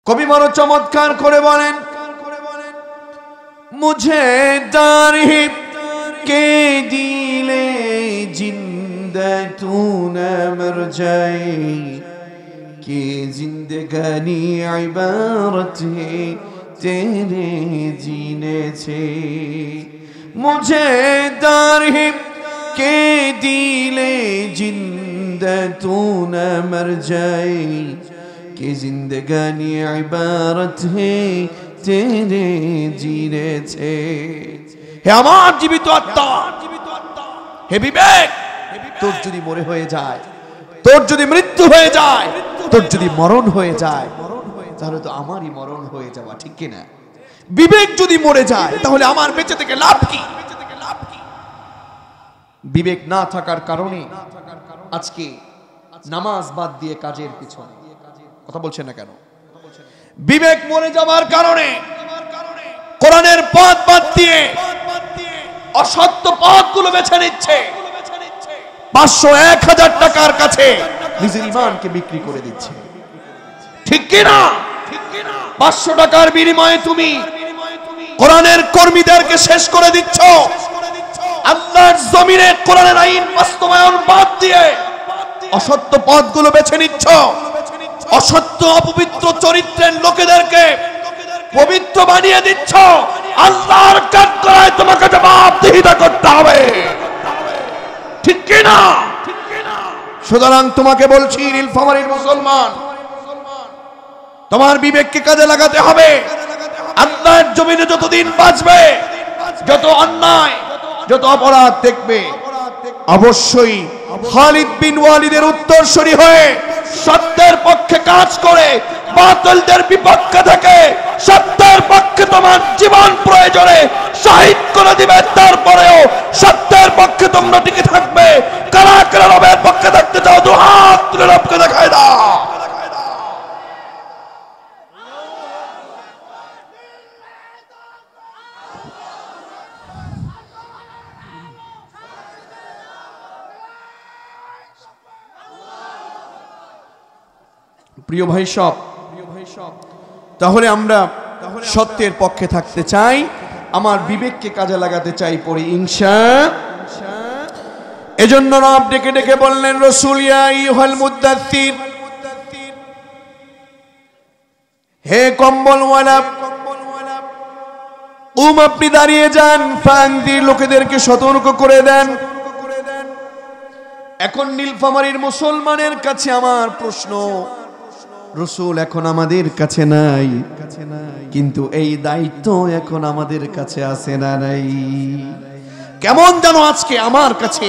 কবি বড় চমৎকার করে বলেন, মুঝে দারহি কে দিলে জিন্দা তু না মর যায়, कि जिंदगानी इबारत है तेरे जीने से। मुझे दारही के दिले जिंदा तू न मर जाए, कि जिंदगानी इबारत है तेरे जीने से। हे আমার জীবিত আত্মা, হে বিবেক, তোর যদি মরে হয়ে যায়, তোর যদি মৃত্যু হয়ে যায়, তোর যদি মরণ হয়ে যায়, তাহলে তো আমারই মরণ হয়ে যাওয়া, ঠিক কি না? বিবেক যদি মরে যায় তাহলে আমার বেঁচে থেকে লাভ কি? বিবেক না থাকার কারণে আজকে নামাজ বাদ দিয়ে কাজের পিছনে। কথা বলছেন না কেন? বিবেক মরে যাওয়ার কারণে কোরআনের পথ বাদ দিয়ে অসত্য পথগুলো বেছে নিচ্ছে। 500-1000 টাকার কাছে নিজের ঈমানকে বিক্রি করে দিচ্ছে, ঠিক কি না? 500 টাকার বিনিময়ে তুমি কোরআনের কর্মীদেরকে শেষ করে দিচ্ছ। আল্লাহর জমিনে কোরআনের আইন বাস্তবায়ন বাদ দিয়ে অসত্য পথগুলো বেছে নিচ্ছ। অসত্য অপবিত্র চরিত্রের লোকেদেরকে পবিত্র বানিয়ে দিচ্ছ। আল্লাহর কাঠগড়ায় তোমাকে জবাবদিহিতা করতে হবে, ঠিক কি না? সুতরাং তোমাকে বলছি, নীলফামারীর মুসলমান, তোমার বিবেককে কাজে লাগাতে হবে। আল্লাহর জমিনে যতদিন বাঁচবে, যত অন্যায়, যত অপরাধ দেখবে, অবশ্যই খালিদ বিন ওয়ালিদের উত্তরসূরি হয়ে সত্যের পক্ষে কাজ করে বাতিলদের বিপক্ষে থেকে সত্যের পক্ষে তোমার জীবন প্রয়োজনে শহীদ করে দিবে। তারপরেও সত্যের পক্ষে তোমরা টিকে থাকবে। কারা কারা রবের পক্ষে থাকতে চাও, দু হাত তুলে রবকে দেখায় দাও। প্রিয় ভাই সব, তাহলে আমরা সত্যের পক্ষে থাকতে চাই, আমার বিবেককে কাজে লাগাতে চাই, পড়ি ইনশাআল্লাহ। এজন্য রব ডেকে ডেকে বললেন, রাসূল ইয়া আইয়ুহাল মুদাথথির, হে কম্বলওয়ালা, আপনি দাঁড়িয়ে যান, ফানদির, লোকেদেরকে সতর্ক করে দেন। এখন নীলফামারীর মুসলমানের কাছে আমার প্রশ্ন, রাসূল এখন আমাদের কাছে নাই, কিন্তু এই দায়িত্ব এখন আমাদের কাছে আছে না নাই? কেমন যেন আজকে আমার কাছে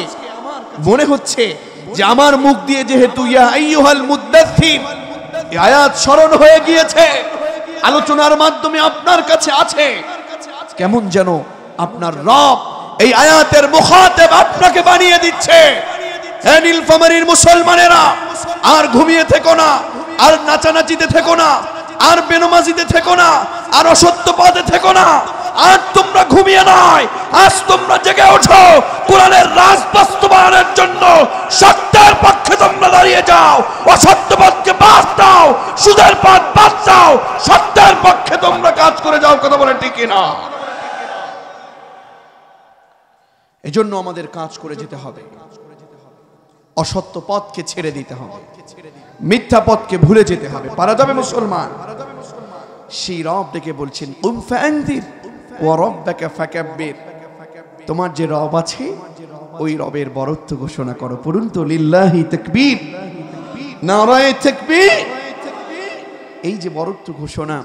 মনে হচ্ছে যে আমার মুখ দিয়ে যেহেতু ইয়া আইয়ুহাল মুদাথথির এই আয়াত স্মরণ হয়ে গিয়েছে, আলোচনার মাধ্যমে আপনার কাছে আছে, কেমন যেন আপনার রব এই আয়াতের মুখাতেব আপনাকে বানিয়ে দিচ্ছে। হে নীলফামারীর মুসলমানেরা, আর ঘুমিয়ে থেকো না, আর নাচানাচিতে থেকো না, আর বেনমাজিতে থেকো না, আর অসত্য পথে থেকো না। আজ তোমরা ঘুমিয়ে নয়, আজ তোমরা জেগে ওঠো। কোরআনের রাজ বাস্তবায়নের জন্য সত্যের পক্ষে তোমরা দাঁড়িয়ে যাও, অসত্য পথকে বাদ দাও, সুদের পথ বাদ দাও, সত্যের পক্ষে তোমরা কাজ করে যাও। কথা বলেন ঠিক কিনা? এজন্য আমাদের কাজ করে যেতে হবে, অসত্য পথকে ছেড়ে দিতে হবে, মিথ্যা পথকে ভুলে যেতে হবে। পারা যাবে মুসলমান? সেই রব ডেকে বলছেন, কুম ফাআনদির ওয়া রাব্বাকা ফাকাব্বির, তোমার যে রব আছে ওই রবের বরত্ব ঘোষণা করো। পড়ুন তো, লিল্লাহি তাকবীর, নারায়ে তাকবীর। এই যে বরত্ব ঘোষণা,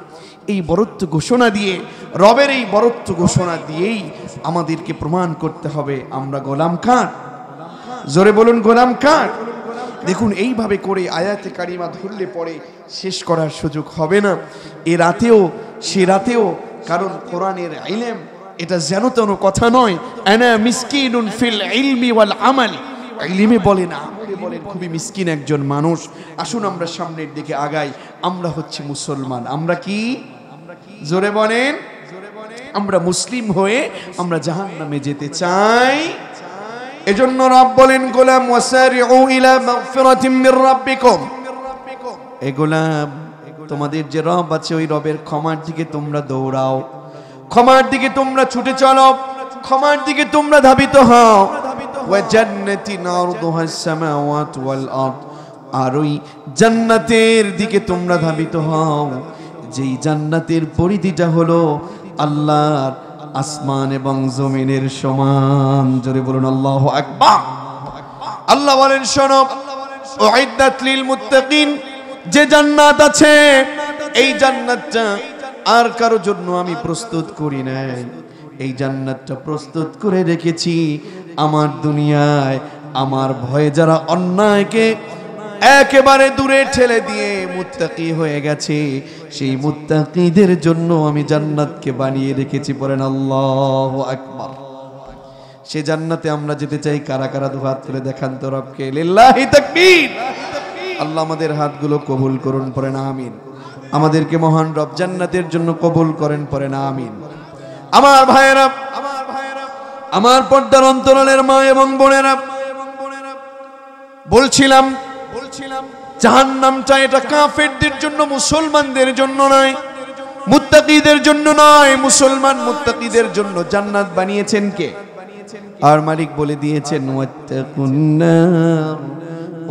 এই বরত্ব ঘোষণা দিয়ে, রবের এই বরত্ব ঘোষণা দিয়েই আমাদেরকে প্রমাণ করতে হবে আমরা গোলাম কার। জোরে বলুন, গোলাম কার। দেখুন, এইভাবে করে আয়াতে কারিমা ধরলে পরে শেষ করার সুযোগ হবে না। এ রাতেও সে রাতেও, কারণ কোরআনের ইলম এটা যেন তেন কথা নয়। আনা মিসকিনুন ফিল ইলমি ওয়াল আমাল, ইলমে বলেন, আমলে বলেন, খুবই মিসকিন একজন মানুষ। আসুন আমরা সামনের দিকে আগাই। আমরা হচ্ছে মুসলমান। আমরা কি? জোরে বলেন। আমরা মুসলিম হয়ে আমরা জাহান্নামে যেতে চাই। এজন্য রব বলেন, গোলাম ওয়াসারিউ ইলা মাগফিরাতিম মির রাব্বিকুম, এ গোলাম তোমাদের যে রব আছে ওই রবের ক্ষমার দিকে তোমরা দৌড়াও, ক্ষমার দিকে তোমরা ছুটে চলো, ক্ষমার দিকে তোমরা ধাবিত হও। ওয়া জান্নাতিন আরদুহাস সামাওয়াতু ওয়াল আরদ, আর ওই জান্নাতের দিকে তোমরা ধাবিত হও যেই জান্নাতের পরিধিটা হলো আল্লাহর আসমান এবং জমিনের সমান। জোরে বলুন আল্লাহু আকবার। আল্লাহ বলেন শোনো, উইদ্দাত লিল মুত্তাকিন, যে জান্নাত আছে এই জান্নাতটা আর কারো জন্য আমি প্রস্তুত করি নাই, এই জান্নাতটা প্রস্তুত করে রেখেছি আমার দুনিয়ায় আমার ভয়ে যারা অন্যায়কে একেবারে দূরে ঠেলে দিয়ে মুত্তাকি হয়ে গেছে, সেই মুত্তাকিদের জন্য আমি জান্নাতকে বানিয়ে রেখেছি। পড়েন আল্লাহু আকবার। সে জান্নাতে আমরা যেতে চাই। কারা কারা দু হাত তুলে দেখান তো রবকে। লিল্লাহি তাকবীর। আল্লাহ আমাদের হাতগুলো কবুল করুন, পড়েন আমিন। আমাদেরকে মহান রব জান্নাতের জন্য কবুল করেন, পড়েন আমিন। আমার ভাইয়েরা, আমার পর্দার অন্তরালের মা এবং বোনেরা, বলছিলাম জাহান্নামটা এটা কাফেরদের জন্য, মুসলমানদের জন্য নয়, মুত্তাকিদের জন্য নয়। মুসলমান মুত্তাকিদের জন্য জান্নাত বানিয়েছেন কে? আর মালিক বলে দিয়েছেন ওয়াত্তাকুন্নার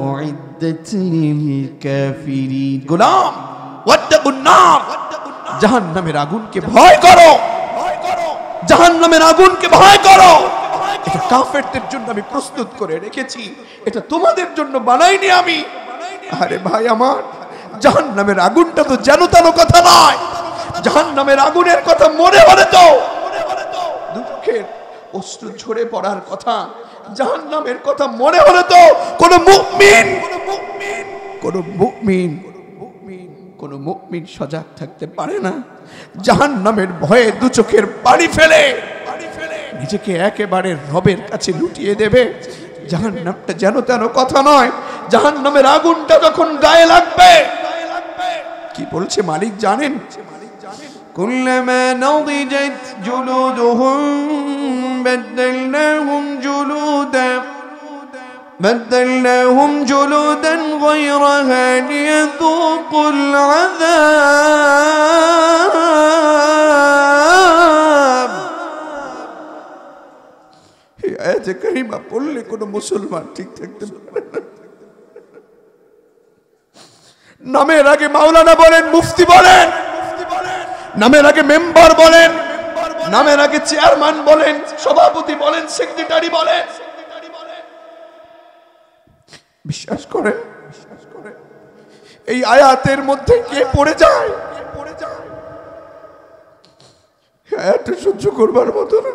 উইদ্দাত লিল কাফিরিন। গোলাম, ওয়াত্তাকুন্নার, জাহান্নামের আগুনকে ভয় করো, জাহান্নামের আগুনকে ভয় করো। এটা কাফেরদের জন্য আমি প্রস্তুত করে রেখেছি, এটা তোমাদের জন্য বানাইনি আমি। আরে ভাই আমার, জাহান্নামের আগুনটা তো যেন তেন কথা নয়। জাহান্নামের আগুনের কথা মনে হলে তো দুঃখের অশ্রু ঝরে পড়ার কথা। জাহান্নামের কথা মনে হলে তো কোন মুমিন সজাগ থাকতে পারে না। জাহান্নামের ভয়ে দু চোখের পানি ফেলে নিজেকে একেবারে রবের কাছে লুটিয়ে দেবে। জাহান্নামটা যেন তেন কথা নয়। জাহান্নামের আগুনটা যখন গায়ে লাগবে, কি বলছে মালিক জানেন? কুল্লামা নাদিজাত জুলুদুহুম বাদদালনাহুম জুলুদান গায়রাহা লিয়াযুকুল আযাব। এই আয়াতে কারিমা পড়লে কোনো মুসলমান ঠিক থাকতে পারে না। নামের আগে মাওলানা বলেন, মুফতি বলেন, নামের আগে মেম্বার বলেন, নামের আগে চেয়ারম্যান বলেন, সভাপতি বলেন, সেক্রেটারি বলেন। বিশ্বাস করেন, এই আয়াতের মধ্যে কে পড়ে যায়? আয়াতটা সহ্য করবার মতো না।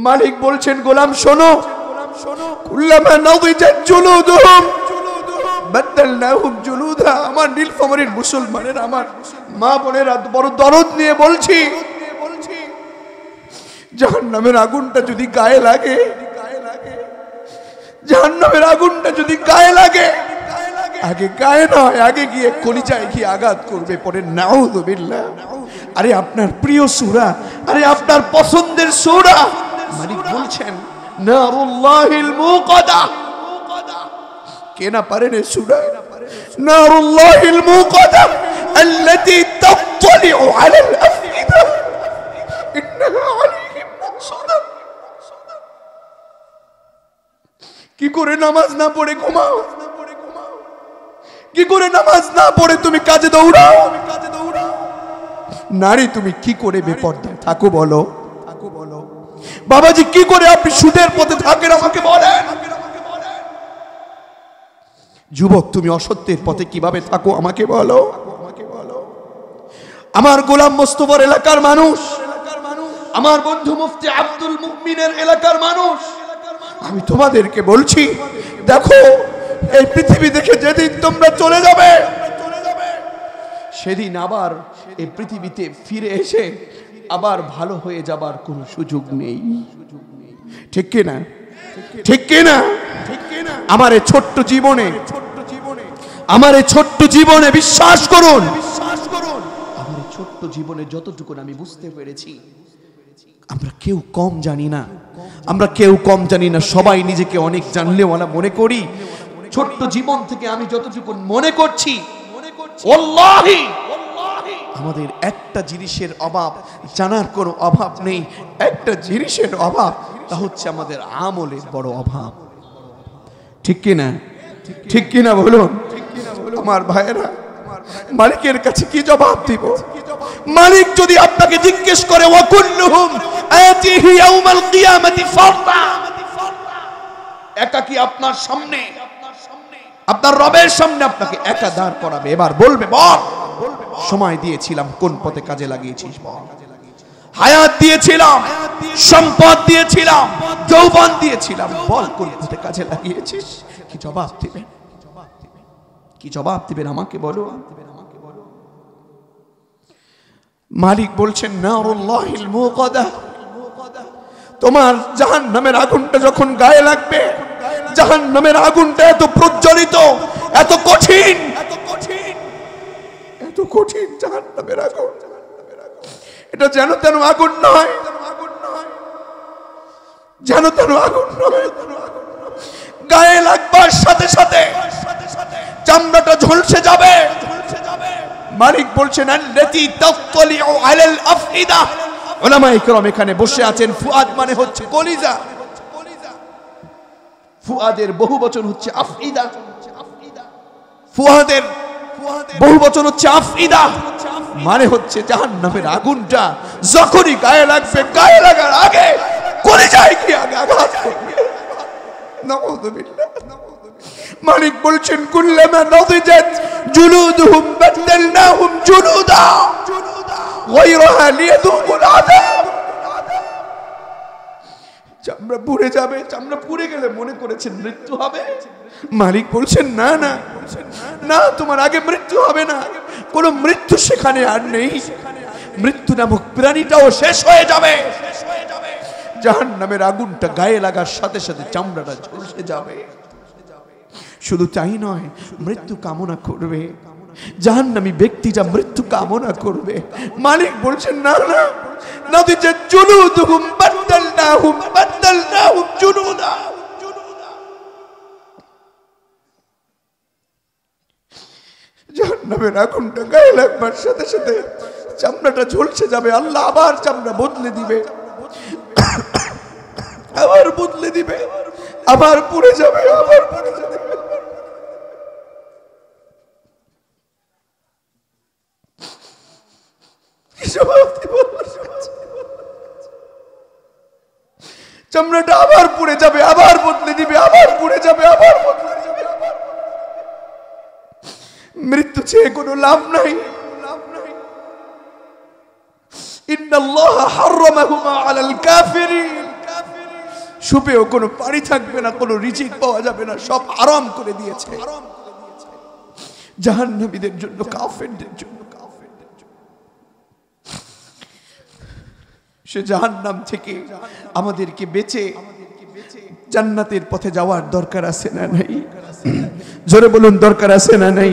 মালিক বলছেন, গোলাম শোনো, কুল্লামা নাদিজাত জুলুদুহুম বাদদালনাহুম জুলুদা। আমার নীলফামারীর মুসলমানের, আমার মা বোনেরা বড় দরদ নিয়ে বলছি, জাহান্নামের আগুনটা যদি গায়ে লাগে, জাহান্নামের আগুনটা যদি গায়ে লাগে, আগে গায়ে নয়, আগে গিয়ে কলিজায় গিয়ে আঘাত করবে। পরে নাউযুবিল্লাহ। আরে আপনার প্রিয় সূরা, আরে আপনার পছন্দের সূরা, মালিক বলছেন নারুল্লাহিল মুকাদা। কে না পারেন এই সূরা? নারুল্লাহিল মুকাদা আল্লাতী তাত্তালিউ আলাল আফইদা ইন্নাহা আলাইহিম মুকসাদা। কি করে নামাজ না পড়ে ঘুমাও? কি করে নামাজ না পড়ে তুমি কাজে দৌড়াও? নারী তুমি কি করে বেপরদায় থাকো বলো? বাবাজি কি করে আপনি সুদের পথে থাকেন আমাকে বলেন? যুবক তুমি অসত্যের পথে কিভাবে থাকো আমাকে বলো? আমার গোলাম মোস্তফার এলাকার মানুষ, আমার বন্ধু মুফতি আব্দুল মুমিনের এলাকার মানুষ, আমি তোমাদেরকে বলছি, দেখো এই পৃথিবী দেখে যেদিন তোমরা চলে যাবে, সেদিন আবার এই পৃথিবীতে ফিরে এসে আবার ভালো হয়ে যাবার কোনো সুযোগ নেই। ঠিক কিনা? ঠিক কিনা? আমার এই ছোট্ট জীবনে, আমার এই ছোট্ট জীবনে বিশ্বাস করুন, আমার এই ছোট্ট জীবনে যতটুকু আমি বুঝতে পেরেছি, আমরা কেউ কম জানি না, আমরা কেউ কম জানি না। সবাই নিজেকে অনেক জানলেওয়ালা মনে করি। ছোট্ট জীবন থেকে আমি যতটুকু মনে করছি, ওয়াল্লাহি আমাদের একটা জিনিসের অভাব, জানার কোনো অভাব নেই। একটা জিনিসের অভাব, তা হচ্ছে আমাদের আমলের বড় অভাব। ঠিক কিনা? ঠিক কিনা বলুন আমার ভাইয়েরা। মালিকের কাছে কি জবাব দিব? মালিক যদি আপনাকে জিজ্ঞেস করে ওয়াকুল্লুহুম আতিহি ইয়াউমাল কিয়ামাতি ফারদা, একাকি আপনার সামনে, আপনার রবের সামনে আপনাকে একা দাঁড় করাবে। এবার বলবে, বল সময় দিয়েছিলাম কোন পথে কাজে লাগিয়েছিস? বল হায়াত দিয়েছিলাম, সম্পদ দিয়েছিলাম, যৌবন দিয়েছিলাম, বল কোন পথে কাজে লাগিয়েছিস? কি জবাব দিবেন? কি জবাব দিবেন আমাকে বলো। মালিক বলছেন নারুল্লাহিল মুকাদা, তোমার জাহান্নামের আগুনটা যখন গায়ে লাগবে, জাহান্নামের আগুনটা এত প্রজ্বলিত, এত কঠিন, এত কঠিন জাহান্নামের আগুন। এটা যেন তেন আগুন নয়, যেন তেন আগুন নয়। গায়ে লাগবার সাথে সাথে চামড়াটা ঝলসে যাবে। মালিক বলছেন আল্লাতী তাত্তালিউ আলাল আফইদা। উলামায়ে কেরাম এখানে বসে আছেন। ফুয়াদ মানে হচ্ছে কলিজা, ফুয়াদের বহুবচন হচ্ছে আফইদা, ফুয়াদের বহুবচন হচ্ছে আফইদা, মানে হচ্ছে জাহান্নামের আগুনটা যখনই গায়ে লাগবে, গায়ে লাগার আগে কলিজায় কি আগে আঘাত করবে। নাউযুবিল্লাহ। মালিক বলছেন কুল্লামা নাদিজাত জুলুদুহুম বাদদালনাহুম জুলুদা গায়রাহা লিয়াযুকুল আযাব। চামড়া পুড়ে যাবে, চামড়া পুড়ে গেলে মনে করেছেন মৃত্যু হবে। মালিক বলছেন না না না, তোমার আগে মৃত্যু হবে না। কোন মৃত্যু সেখানে আর নেই। মৃত্যু নামক প্রাণীটাও শেষ হয়ে যাবে। জাহান্নামের আগুনটা গায়ে লাগার সাথে সাথে চামড়াটা ঝলসে যাবে। শুধু তাই নয়, মৃত্যু কামনা করবে। জাহান্নামী ব্যক্তিটা মৃত্যু কামনা করবে। মালিক বলছেন না না, নাদিজাত জুলুদুহুম বাদদালনাহুম জুলুদা। জাহান্নামের আগুনটা গায়ে লাগবার সাথে সাথে চামড়াটা ঝলসে যাবে। আল্লাহ আবার চামড়া বদলে দিবে, আবার বদলে দিবে, আবার পুড়ে যাবে, আবার পুড়ে যাবে। চামড়াটা আবার পুড়ে যাবে, আবার বদলে দিবে, আবার পুড়ে যাবে, আবার বদলে যাবে। মৃত্যু চেয়ে কোনো লাভ নাই। ইন্নাল্লাহা হাররামাহুমা আলাল কাফিরিন। সুপেও কোনো পানি থাকবে না, কোনো রিজিক পাওয়া যাবে না, সব হারাম করে দিয়েছে জাহান্নামীদের জন্য, কাফেরদের জন্য। সে জাহান্নাম থেকে আমাদেরকে বেঁচে জান্নাতের পথে যাওয়ার দরকার আছে না নাই? জোরে বলুন, দরকার আছে না নাই?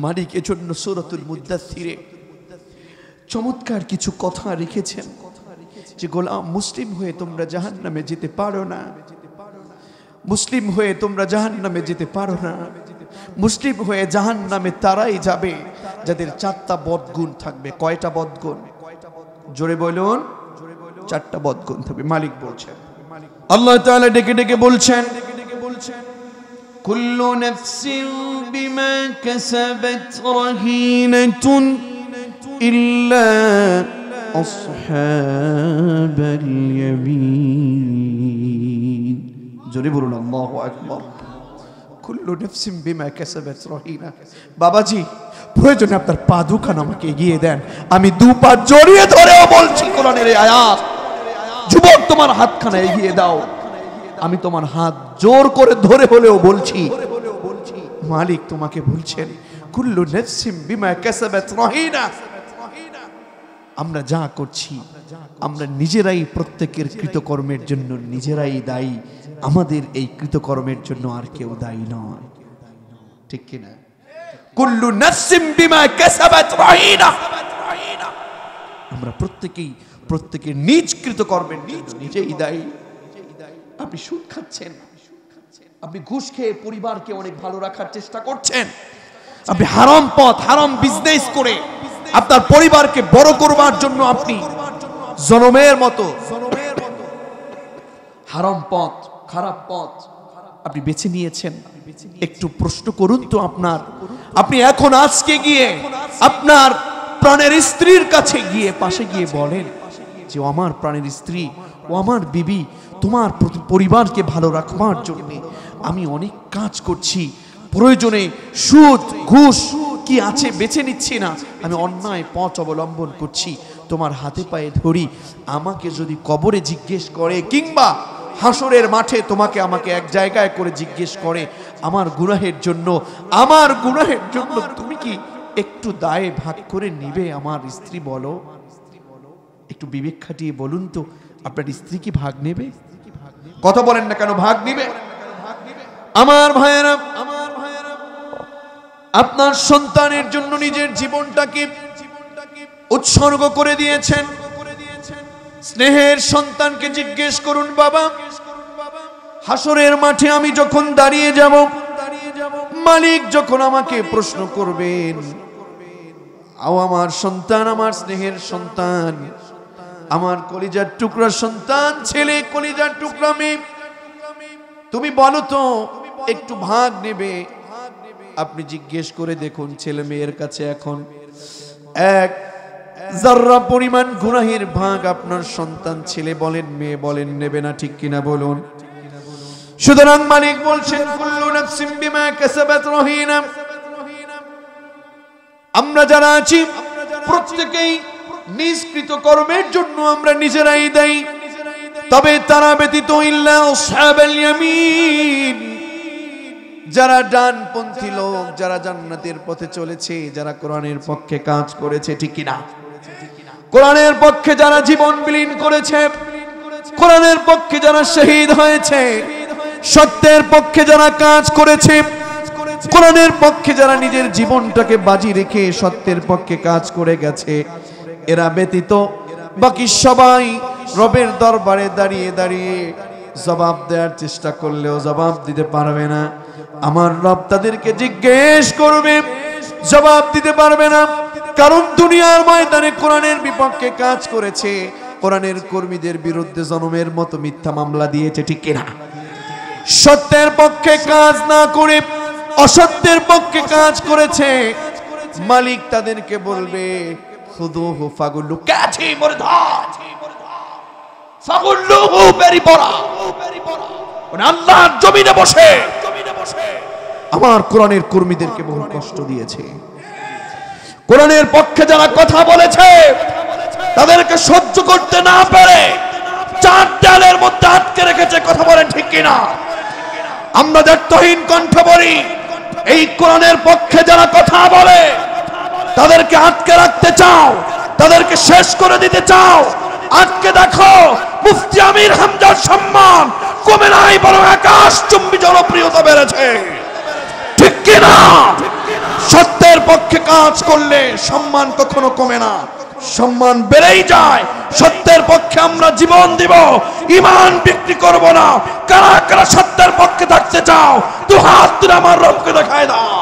মালিক এজন্য সূরাতুল মুদাথথিরে চমৎকার কিছু কথা রেখেছেন যে গোলাম, মুসলিম হয়ে তোমরা জাহান্নামে যেতে পারো না, মুসলিম হয়ে তোমরা জাহান্নামে যেতে পারো না। মুসলিম হয়ে জাহান্নামে তারাই যাবে যাদের 4টা বদগুণ থাকবে। কয়টা বদগুণ? জোরে বলুন, 4টা বদগুণ থাকবে। মালিক বলছেন, আল্লাহ তাআলা ডেকে ডেকে বলছেন, কুল্লু নাফসিন বিমা কাসাবাত রাহিনাতুন ইল্লা আসহাবাল ইয়ামিন। জোরে বলুন আল্লাহু আকবার। কুল্লু নাফসিন বিমা কাসাবাত রাহিনা। বাবাজি, প্রয়োজনে আপনার পা দুখান আমাকে এগিয়ে দেন, আমি 2 পা জড়িয়ে ধরেও বলছি কোরআনের এই আয়াত। যুবক, তোমার হাতখানা এগিয়ে দাও, আমি তোমার হাত জোর করে ধরে হলেও বলছি। মালিক তোমাকে বলছেন কুল্লু নাফসিন বিমা কাসাবাত রাহিনা। আমরা যা করছি, আমরা নিজেরাই প্রত্যেকের কৃতকর্মের জন্য নিজেরাই দায়ী। আমাদের এই কৃতকর্মের জন্য আর কেউ দায়ী নয়। ঠিক কিনা? কুল্লু নাফসিন বিমা কাসাবাত রাহিনা। আমরা প্রত্যেকের নিজ কৃতকর্মের জন্য নিজেই দায়ী। আপনি সুদ খাচ্ছেন, আপনি ঘুষ খেয়ে পরিবারকে অনেক ভালো রাখার চেষ্টা করছেন, আপনি হারাম পথ, হারাম বিজনেস করে আপনার পরিবারকে বড় করবার জন্য আপনি জনমের মতো হারাম পথ, খারাপ পথ আপনি বেছে নিয়েছেন। একটু প্রশ্ন করুন তো আপনি এখন আজকে গিয়ে আপনার প্রাণের স্ত্রীর কাছে গিয়ে পাশে গিয়ে বলেন যে ও আমার প্রাণের স্ত্রী, ও আমার বিবি, তোমার পরিবারকে ভালো রাখবার জন্য আমি অনেক কাজ করছি, প্রয়োজনে সুদ ঘুষ কি আছে বেছে নিচ্ছি না, আমি অন্যায় পথ অবলম্বন করছি, তোমার হাতে পায়ে ধরি, আমাকে যদি কবরে জিজ্ঞেস করে কিংবা হাসরের মাঠে তোমাকে আমাকে এক জায়গায় করে জিজ্ঞেস করে আমার গুনাহের জন্য তুমি কি একটু দায়ে ভাগ করে নিবে? আমার স্ত্রী বলো, একটু বিবেক খাটিয়ে বলুন তো, আপনার স্ত্রী কি ভাগ নেবে? কথা বলেন না কেন, ভাগ নিবে? আমার ভাইয়েরা, আপনার সন্তানের জন্য নিজের জীবনটাকে উৎসর্গ করে দিয়েছেন। স্নেহের সন্তানকে জিজ্ঞেস করুন, বাবা হাসরের মাঠে আমি যখন দাঁড়িয়ে যাব, মালিক যখন আমাকে প্রশ্ন করবেন, আও আমার সন্তান, আমার স্নেহের সন্তান, আমার কলিজার টুকরা সন্তান, ছেলে কলিজার টুকরা মেয়ে, তুমি বলো তো একটু ভাগ নেবে? আপনি জিজ্ঞেস করে দেখুন, ছেলে মেয়ের কাছে এখন এক যাররা পরিমাণ গুনাহের ভাগ আপনার সন্তান ছেলে বলেন মেয়ে বলেন নেবে না, ঠিক কিনা বলুন? সুতরাং মালিক বলছেন কুল্লু নাফসিন বিমা কাসাবাত রহিনা, আমরা যারা আছি প্রত্যেকেই নিষ্কৃত কর্মের জন্য আমরা নিজেরাই দায়ী, তবে তারা ব্যতীত ইল্লা আসহাবাল ইয়ামিন, যারা ডানপন্থী লোক, যারা জান্নাতের পথে চলেছে, যারা কোরআনের পক্ষে কাজ করেছে, ঠিক কিনা? কোরআনের পক্ষে যারা জীবন বিলীন করেছে, কোরআনের পক্ষে যারা শহীদ হয়েছে, সত্যের পক্ষে যারা কাজ করেছে, কোরআনের পক্ষে যারা নিজের জীবনটাকে বাজি রেখে সত্যের পক্ষে কাজ করে গেছে, এরা ব্যতীত বাকি সবাই রবের দরবারে দাঁড়িয়ে দাঁড়িয়ে জবাব দেওয়ার চেষ্টা করলেও জবাব দিতে পারবে না। আমার রব তাদেরকে জিজ্ঞেস করবে, জবাব দিতে পারবে না, কারণ দুনিয়ার ময়দানে কোরআনের বিপক্ষে কাজ করেছে, কোরআনের কর্মীদের বিরুদ্ধে জনমের মতো মিথ্যা মামলা দিয়েছে, ঠিক কিনা? সত্যের পক্ষে কাজ না করে অসত্যের পক্ষে কাজ করেছে, মালিক তাদেরকে বলবে খুদুহু ফাগুল্লু কাছে মরদাত ফাগুল্লুহু বেরিবরা, আল্লাহর জমিনে বসে আমার কোরআনের কর্মীদেরকে বহু কষ্ট দিয়েছে। কোরআনের পক্ষে যারা কথা বলেছে তাদেরকে সহ্য করতে না পেরে চার দেয়ালের মধ্যে আটকে রেখেছে, কথা বলেন ঠিক কিনা? আমরা দায়িত্বহীন কণ্ঠ বলি, এই কোরআনের পক্ষে যারা কথা বলে তাদেরকে আটকে রাখতে চাও, তাদেরকে শেষ করে দিতে চাও, আজকে দেখো মুফতি আমির হামজার সম্মান কমে নাই, বরং আকাশ চুম্বি জনপ্রিয়তা বেড়েছে, ঠিক কিনা? সত্যের পক্ষে কাজ করলে সম্মান কখনো কমে না, সম্মান বেড়েই যায়। সত্যের পক্ষে আমরা জীবন দিব, ঈমান বিক্রি করব না। কারা কারা সত্যের পক্ষে থাকতে চাও, দু হাত তুলে আমার রবকে দেখায় দাও।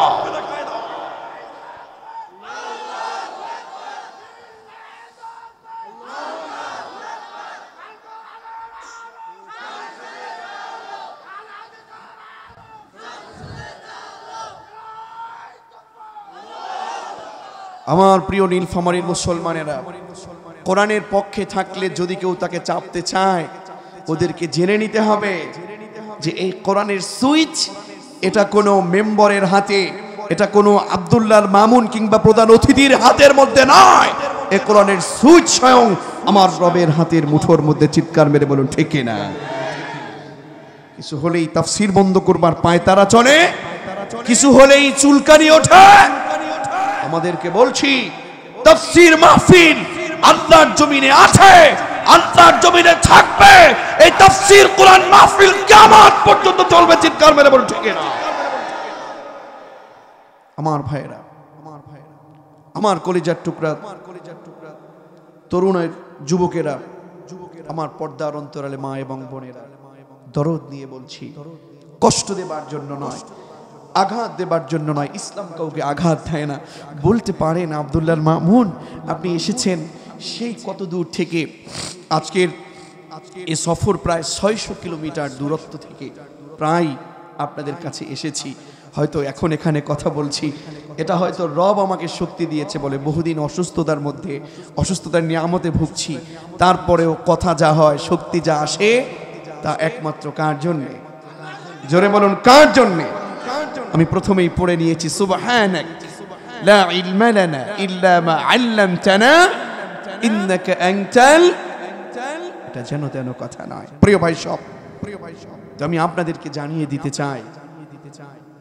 আমার প্রিয় নীলফামারীর মুসলমানেরা, কোরআনের পক্ষে থাকলে যদি কেউ তাকে চাপতে চায়, ওদেরকে জেনে নিতে হবে যে এই কোরআনের সুইচ এটা কোনো মেম্বরের হাতে, এটা কোনো আব্দুল্লাহর মামুন কিংবা প্রধান অতিথির হাতের মধ্যে নয়, এই কোরআনের সুইচ স্বয়ং আমার রবের হাতের মুঠোর মধ্যে। চিৎকার মেরে বলুন ঠিক না? কিছু হলেই তাফসীর বন্ধ করবার পায়তারা চলে, কিছু হলেই চুলকানি ওঠে। আমাদেরকে বলছি তাফসীর মাহফিল আল্লাহর জমিনে আছে, আল্লাহর জমিনে থাকবে। এই তাফসীর কোরআন মাহফিল কিয়ামত পর্যন্ত চলবে। চিৎকার মেরে বলুন ঠিক না? আমার ভাইরা, আমার কলিজার টুকরা তরুণের যুবকেরা, আমার পর্দার অন্তরালে মা এবং বোনেরা, দরদ নিয়ে বলছি, কষ্ট দেবার জন্য নয়। আঘাত দেবার জন্য নয়, ইসলাম কাউকে আঘাত দেয় না। বলতে পারেন আব্দুল্লাহ মামুন আপনি এসেছেন সেই কত দূর থেকে, আজকের এই সফর প্রায় 600 কিলোমিটার দূরত্ব থেকে প্রায় আপনাদের কাছে এসেছি। হয়তো এখন এখানে কথা বলছি, এটা হয়তো রব আমাকে শক্তি দিয়েছে বলে। বহুদিন অসুস্থতার মধ্যে, অসুস্থতার নিয়ামতে ভুগছি, তারপরেও কথা যা হয়, শক্তি যা আসে, তা একমাত্র কার জন্যে? জোরে বলুন কার জন্যে? আমি প্রথমেই পড়ে নিয়েছি সুবহানাক লা ইলমা লানা ইল্লা মা আল্লামতানা ইন্নাকা আনতাল, এটা যেন তেন কথা নয়। প্রিয় ভাই সব, তো আমি আপনাদেরকে জানিয়ে দিতে চাই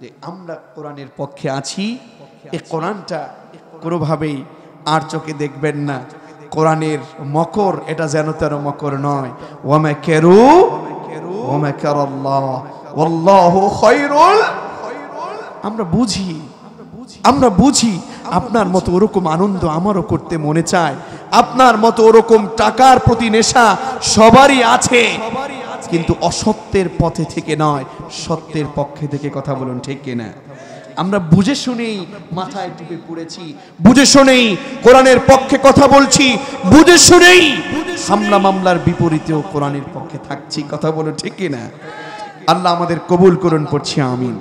যে আমরা কোরআনের পক্ষে আছি। এই কোরআনটা কোনোভাবেই আর চোখে দেখবেন না। কোরআনের মকর এটা যেন তেন মকর নয়। ওয়া মাকারু ওয়া মাকারাল্লাহ ওয়াল্লাহু খায়রুল। আমরা বুঝি আপনার মতো ওরকম আনন্দ আমারও করতে মনে চায়, আপনার মতো ওরকম টাকার প্রতি নেশা সবারই আছে, কিন্তু অসত্যের পথে থেকে নয়, সত্যের পক্ষে থেকে কথা বলুন, ঠিক কিনা? আমরা বুঝে শুনেই মাথায় টুপি পড়েছি, বুঝে শুনেই কোরআনের পক্ষে কথা বলছি, বুঝে শুনেই হামলা মামলার বিপরীতেও কোরআনের পক্ষে থাকছি। কথা বলুন, ঠিক কিনা? আল্লাহ আমাদের কবুল করুন, পড়ছি আমিন।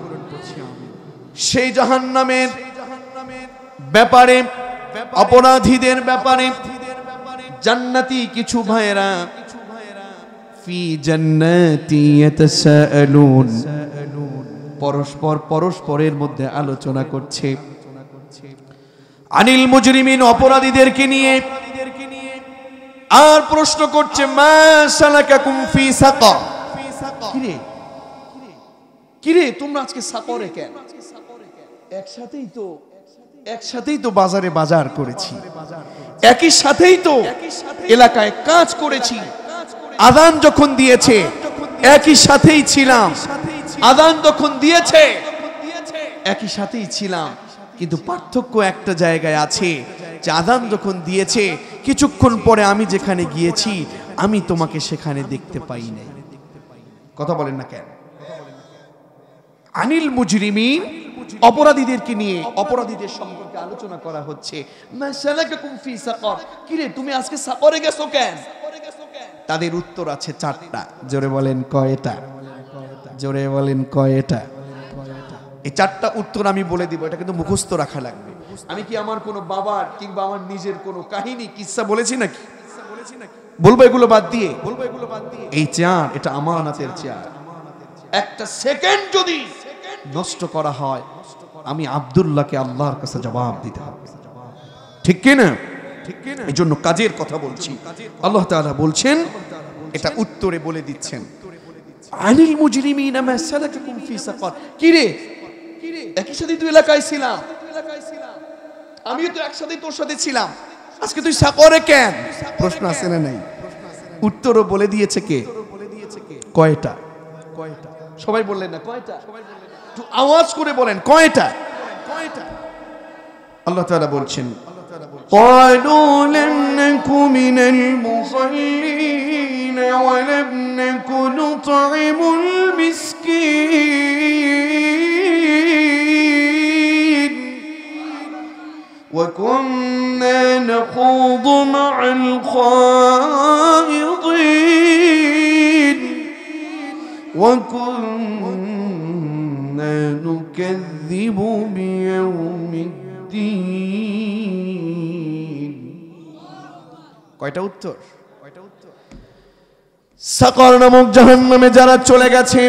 সেই জাহান্নামের ব্যাপারে, অপরাধীদের ব্যাপারে জান্নাতি কিছু ভাইয়েরা ফি জান্নাতি ইয়াতাসাআলুন, পরস্পরের মধ্যে আলোচনা করছে। আনিল মুজরিমিন, অপরাধীদেরকে নিয়ে, আর প্রশ্ন করছে মা সালাকাকুম ফি সাকার, কিরে তোমরা আজকে সাকরে কেন? একসাথেই তো বাজারে বাজার করেছি, একই সাথেই তো এলাকায় কাজ করেছি, আযান যখন দিয়েছে একই সাথেই ছিলাম, আযান যখন দিয়েছে একই সাথেই ছিলাম, কিন্তু পার্থক্য একটা জায়গায় আছে যে আযান যখন দিয়েছে কিছুক্ষণ পরে আমি যেখানে গিয়েছি আমি তোমাকে সেখানে দেখতে পাই নাই। কথা বলেন না কেন? আনিল মুজরিমিন, অপরাধীদেরকে নিয়ে, অপরাধীদের সম্পর্কে আলোচনা করা হচ্ছে। মা সালাকাকুম ফি সাকার, কিরে তুমি আজকে সাকরে গেছো কেন? তাদের উত্তর আছে 4টা। জোরে বলেন কয়টা? জোরে বলেন কয়টা? এই 4টা উত্তর আমি বলে দিব, এটা কিন্তু মুখস্থ রাখা লাগবে। আমি কি আমার কোনো বাবার কিংবা আমার নিজের কোনো কাহিনী কিসসা বলেছি নাকি? বলবো এগুলো বাদ দিয়ে? এই চেয়ার এটা আমানতের চেয়ার, একটা সেকেন্ড যদি নষ্ট করা হয় আমি আব্দুল্লাহকে আল্লাহর কাছে জবাব দিতে হবে, ঠিক কি না? এই জন্য কাজের কথা বলছি। আল্লাহ তাআলা বলছেন, এটা উত্তরে বলে দিচ্ছেন, আনিল মুজরিমিনা মা সালাকাকুম ফি সাকার, কিরে একই সাথে তুই এলাকায় ছিলাম, আমিও তো একসাথে তোর সাথে ছিলাম, আজকে তুই সাকরে কেন? প্রশ্ন আছে না নাই? উত্তরও বলে দিয়েছে কে? কয়টা? সবাই বললেন না কয়টা? একটু আওয়াজ করে বলেন কয়টা? আল্লাহ তাআলা বলছেন, قالوا لم نك من المصلين ولم نك نطعم المسكين وكنا نخوض مع الخائضين وكنا نكذب بيوم الدين। কয়টা উত্তর? সাকর নামক জাহান্নামে যারা চলে গেছে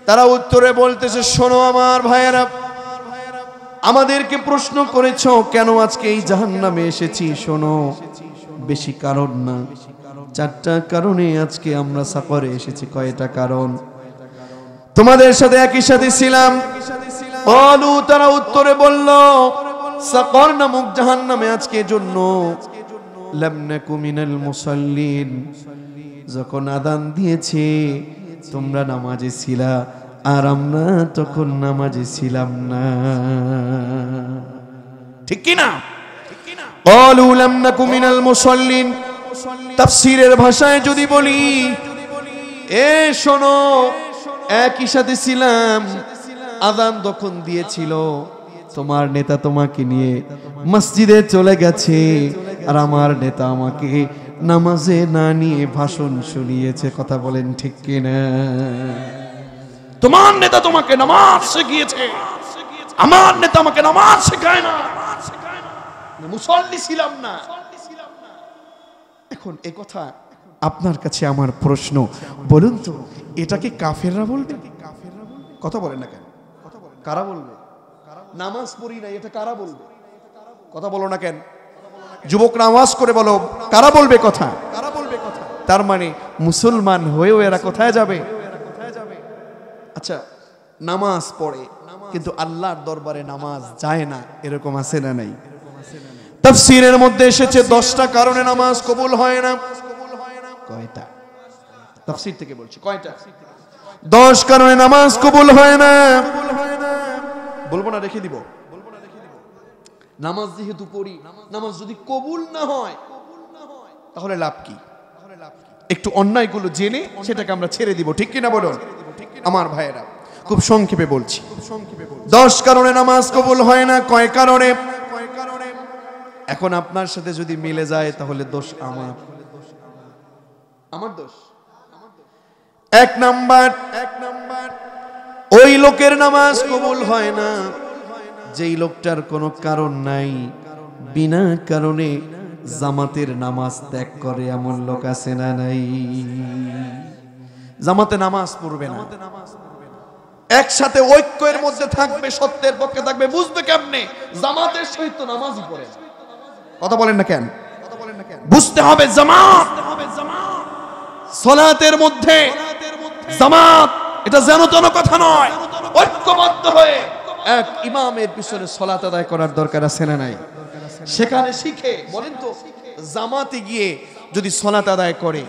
তারা উত্তরে বলতেছে, শোনো আমার ভাইয়েরা, আমাদেরকে প্রশ্ন করেছো কেন আজকে এই জাহান্নামে এসেছি, শোনো বেশি কারণ না, 4টা কারণে আজকে আমরা সাকরে এসেছি। কয়টা কারণ? তোমাদের সাথে একই সাথে ছিলাম। অলু, তারা উত্তরে বলল সাকর নামক জাহান্নামে আজকে জন্য লাম নাকু মিনাল মুসাল্লিন, যখন আযান দিয়েছে তোমরা নামাজে ছিলা আর আমরা তখন নামাজে ছিলাম না, ঠিক কি না? ক্বালু লাম নাকু মিনাল মুসাল্লিন, তাফসীরের ভাষায় যদি বলি, এ শোনো একই সাথে ছিলাম আযান যখন দিয়েছিল তোমার নেতা তোমাকে নিয়ে মসজিদে চলে গেছে, আর আমার নেতা আমাকে নামাজে না নিয়ে ভাষণ শুনিয়েছে। কথা বলেন ঠিক কিনা? তোমার নেতা তোমাকে নামাজ শিখিয়েছে, আমার নেতা আমাকে নামাজ শেখায় না, মুসল্লি ছিলাম না। এখন এ কথা আপনার কাছে আমার প্রশ্ন, বলুন তো এটাকে কাফেররা বলবে? কথা বলেন না কেন? কারা বলবে? নামাজ পড়ি না এটা কারা বলবে? কথা বলো না কেন? যুবকরা আওয়াজ করে বলো, কারা বলবে কথা? তার মানে মুসলমান হয়েও এরা কোথায় যাবে? আচ্ছা, নামাজ পড়ে কিন্তু আল্লাহর দরবারে নামাজ যায় না, এরকম আছে না নাই? তাফসীরের মধ্যে এসেছে 10টা কারণে নামাজ কবুল হয় না। কয়টা? তাফসীর থেকে বলছি কয়টা? 10 কারণে নামাজ কবুল হয় না। বলবো না, রেখে দিব। নামাজ যেহেতু পড়ি, নামাজ যদি কবুল না হয় তাহলে লাভ কি? একটু অন্যায়গুলো জেনে সেটাকে আমরা ছেড়ে দিব, ঠিক কিনা বলুন আমার ভাইয়েরা? খুব সংক্ষেপে বলছি। 10 কারণে নামাজ কবুল হয় না। কয় কারণে? এখন আপনার সাথে যদি মিলে যায় তাহলে দোষ আমার দোষ। 1 নাম্বার, ওই লোকের নামাজ কবুল হয় না যেই লোকটার কোনো কারণ নাই, বিনা কারণে জামাতের নামাজ ত্যাগ করে। এমন লোক আছে না নাই? জামাতে নামাজ পড়বে না, একসাথে ঐক্যের মধ্যে থাকবে, সত্যের পক্ষে থাকবে, বুঝবে কেমনে? জামাতের সহিত নামাজই পড়ে। কথা বলেন না কেন? বুঝতে হবে জামাত, সালাতের মধ্যে জামাত এটা যেন তেন কথা নয়। ঐক্যবদ্ধ হয়ে এক ইমামের পিছনে সালাত আদায় করার দরকার আছে না নাই? সেখানে শিখে বলেন তো, জামাতে গিয়ে যদি সালাত আদায় করে,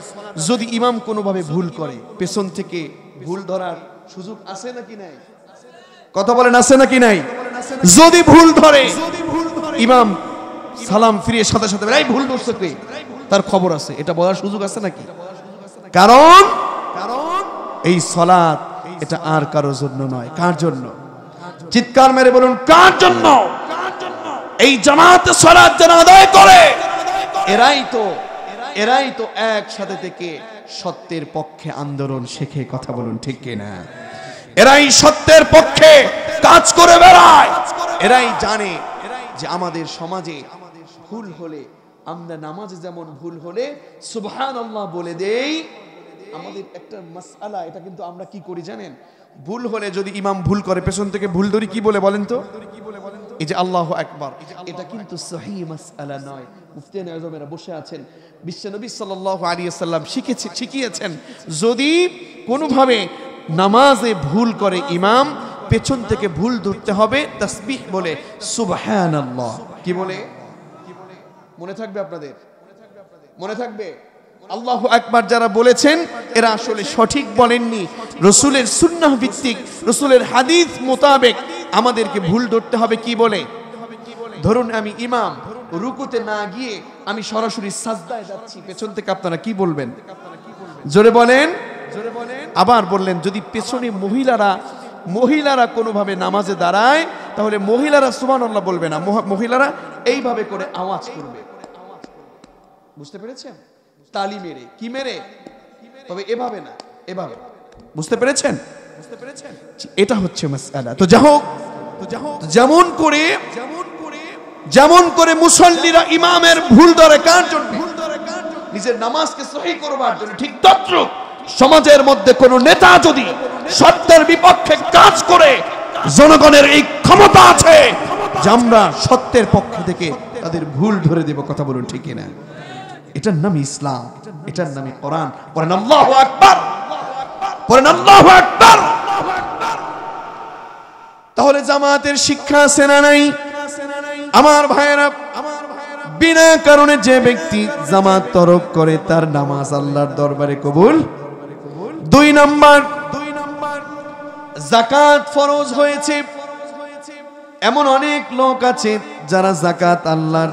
যদি ইমাম কোনোভাবে ভুল করে, পেছন থেকে ভুল ধরার সুযোগ আছে নাকি নাই? কথা বলেন আছে নাকি নাই? যদি ভুল ধরে, ইমাম সালাম ফিরিয়ে সাথে সাথে এই ভুল ধরছে কে, তার খবর আছে, এটা বলার সুযোগ আছে নাকি? কারণ এই সালাত এটা আর কারোর জন্য নয়। কার জন্য? চিৎকার মেরে বলুন, কার জন্য? এই জামাতে সালাত যারা আদায় করে এরাই তো একসাথে থেকে সত্যের পক্ষে আন্দোলন শেখে। কথা বলুন ঠিক কিনা? এরাই সত্যের পক্ষে কাজ করে বেড়ায়। এরাই জানে যে আমাদের সমাজে ভুল হলে, আমরা নামাজে যেমন ভুল হলে সুবহানাল্লাহ বলে দেই, আমাদের একটা মাসআলা, এটা কিন্তু আমরা কি করি জানেন? ভুল হলে যদি ইমাম ভুল করে, পেছন থেকে ভুল ধরি, কি বলে বলেন তো? এই যে আল্লাহু আকবার, এটা কিন্তু সহিহ মাসআলা নয়। মুফতি আযমেরা বসে আছেন, বিশ্বনবী সাল্লাল্লাহু আলাইহি ওয়াসাল্লাম শিখিয়েছেন, যদি কোনোভাবে নামাজে ভুল করে ইমাম, পেছন থেকে ভুল ধরতে হবে, তাসবিহ বলে সুবহানাল্লাহ। কি বলে? মনে থাকবে আপনাদের? মনে থাকবে? আল্লাহু আকবার যারা বলেছেন এরা আসলে সঠিক বলেননি। রাসূলের সুন্নাহ ভিত্তিক, রাসূলের হাদিস মোতাবেক আমাদেরকে ভুল ধরতে হবে। কি বলে? ধরুন আমি ইমাম, রুকুতে না গিয়ে আমি সরাসরি সাজদায় যাচ্ছি, পেছন থেকে আপনারা কি বলবেন? জোরে বলেন। আবার বললেন, যদি পেছনে মহিলারা কোনোভাবে নামাজে দাঁড়ায়, তাহলে মহিলারা সুবহানাল্লাহ বলবে না, মহিলারা এইভাবে করে আওয়াজ করবে। বুঝতে পেরেছেন? তালি মেরে, কি মেরে? তবে এভাবে না, এভাবে। বুঝতে পেরেছেন? এটা হচ্ছে মাসআলা। তো যাই হোক, যেমন করে মুসল্লিরা ইমামের ভুল ধরে কার জন্য? নিজের নামাজকে সহিহ করবার জন্য। ঠিক তদ্রুপ সমাজের মধ্যে কোন নেতা যদি সত্যের বিপক্ষে কাজ করে, জনগণের এই ক্ষমতা আছে যে আমরা সত্যের পক্ষ থেকে তাদের ভুল ধরে দেব। কথা বলুন ঠিক কিনা? এটার নাম ইসলাম, এটার নামে কোরআন। পড়েন আল্লাহু আকবার, পড়েন আল্লাহু আকবার। তাহলে জামাতের শিক্ষা আছে না নাই? আমার ভাইয়েরা, বিনা কারণে যে ব্যক্তি জামাত তরক করে তার নামাজ আল্লাহর দরবারে কবুল। 2 নাম্বার, যাকাত ফরজ হয়েছে। এমন অনেক লোক আছে যারা যাকাত আল্লাহর